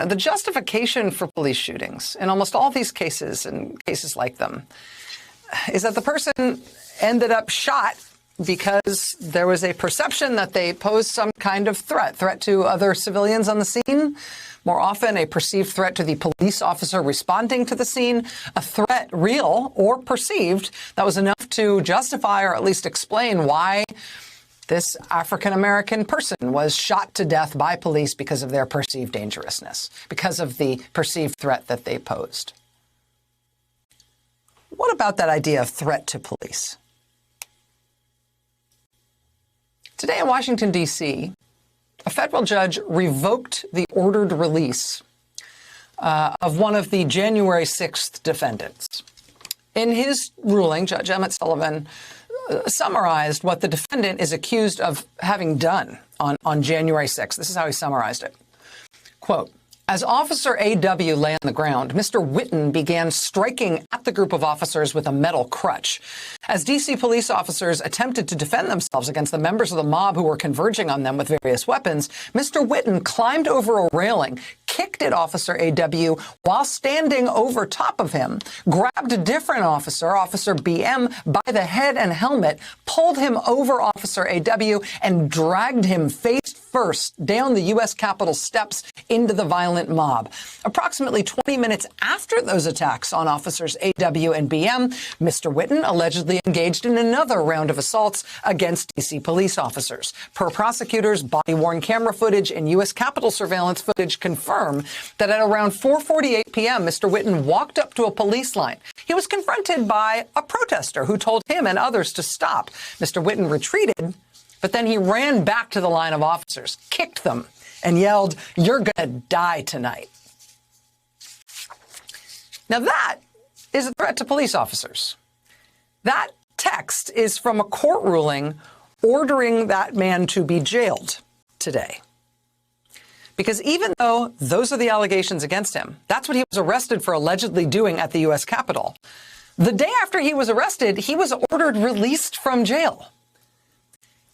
the justification for police shootings in almost all these cases and cases like them is that the person ended up shot because there was a perception that they posed some kind of threat to other civilians on the scene. More often, a perceived threat to the police officer responding to the scene, a threat, real or perceived, that was enough to justify or at least explain why this African-American person was shot to death by police because of their perceived dangerousness, because of the perceived threat that they posed. What about that idea of threat to police? Today in Washington, D.C., a federal judge revoked the ordered release of one of the January 6th defendants. In his ruling, Judge Emmett Sullivan summarized what the defendant is accused of having done on January 6th. This is how he summarized it. Quote, "As Officer A.W. lay on the ground, Mr. Witten began striking at the group of officers with a metal crutch. As D.C. police officers attempted to defend themselves against the members of the mob who were converging on them with various weapons, Mr. Witten climbed over a railing, kicked at Officer A.W. while standing over top of him, grabbed a different officer, Officer B.M., by the head and helmet, pulled him over Officer A.W., and dragged him face first down the U.S. Capitol steps into the violent mob. Approximately 20 minutes after those attacks on Officers A.W. and B.M., Mr. Witten allegedly engaged in another round of assaults against D.C. police officers. Per prosecutors, body-worn camera footage and U.S. Capitol surveillance footage confirm that at around 4:48 p.m., Mr. Witten walked up to a police line. He was confronted by a protester who told him and others to stop. Mr. Witten retreated, but then he ran back to the line of officers, kicked them, and yelled, "You're gonna die tonight." Now that is a threat to police officers. That text is from a court ruling ordering that man to be jailed today. Because even though those are the allegations against him, that's what he was arrested for allegedly doing at the U.S. Capitol. The day after he was arrested, he was ordered released from jail.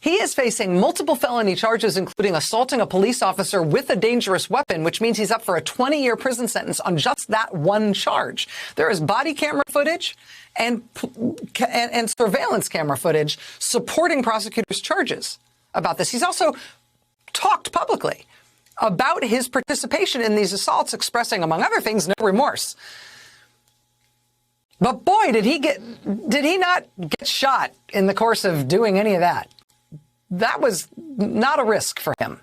He is facing multiple felony charges, including assaulting a police officer with a dangerous weapon, which means he's up for a 20-year prison sentence on just that one charge. There is body camera footage and surveillance camera footage supporting prosecutors' charges about this. He's also talked publicly about his participation in these assaults, expressing, among other things, no remorse. But boy, did he not get shot in the course of doing any of that. That was not a risk for him.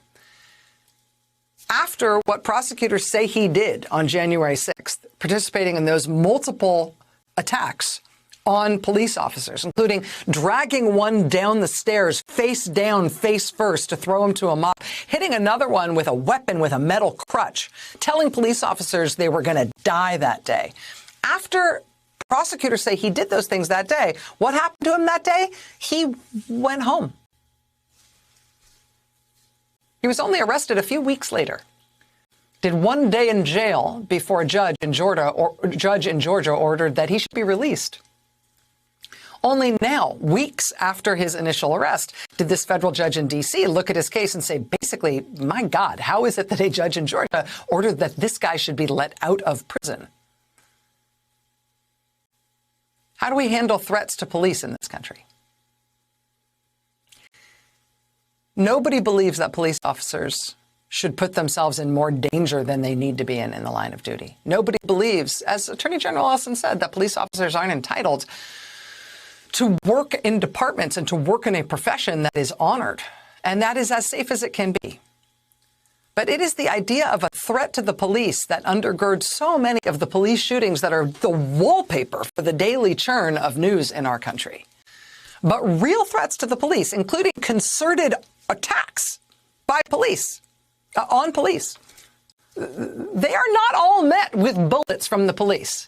After what prosecutors say he did on January 6th, participating in those multiple attacks on police officers, including dragging one down the stairs face down, face first, to throw him to a mob, hitting another one with a weapon with a metal crutch, telling police officers they were going to die that day. After prosecutors say he did those things that day, what happened to him that day? He went home. He was only arrested a few weeks later. Did one day in jail before a judge in Georgia ordered that he should be released. Only now, weeks after his initial arrest, did this federal judge in D.C. look at his case and say, basically, my God, how is it that a judge in Georgia ordered that this guy should be let out of prison? How do we handle threats to police in this country? Nobody believes that police officers should put themselves in more danger than they need to be in the line of duty. Nobody believes, as Attorney General Ellison said, that police officers aren't entitled to work in departments and to work in a profession that is honored and that is as safe as it can be. But it is the idea of a threat to the police that undergirds so many of the police shootings that are the wallpaper for the daily churn of news in our country. But real threats to the police, including concerted attacks by police, on police, they are not all met with bullets from the police.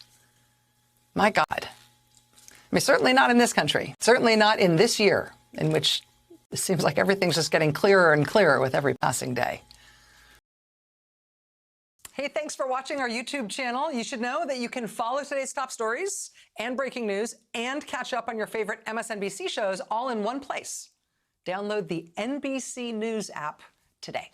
My God. I mean, certainly not in this country, certainly not in this year, in which it seems like everything's just getting clearer and clearer with every passing day. Hey, thanks for watching our YouTube channel. You should know that you can follow today's top stories and breaking news and catch up on your favorite MSNBC shows all in one place. Download the NBC News app today.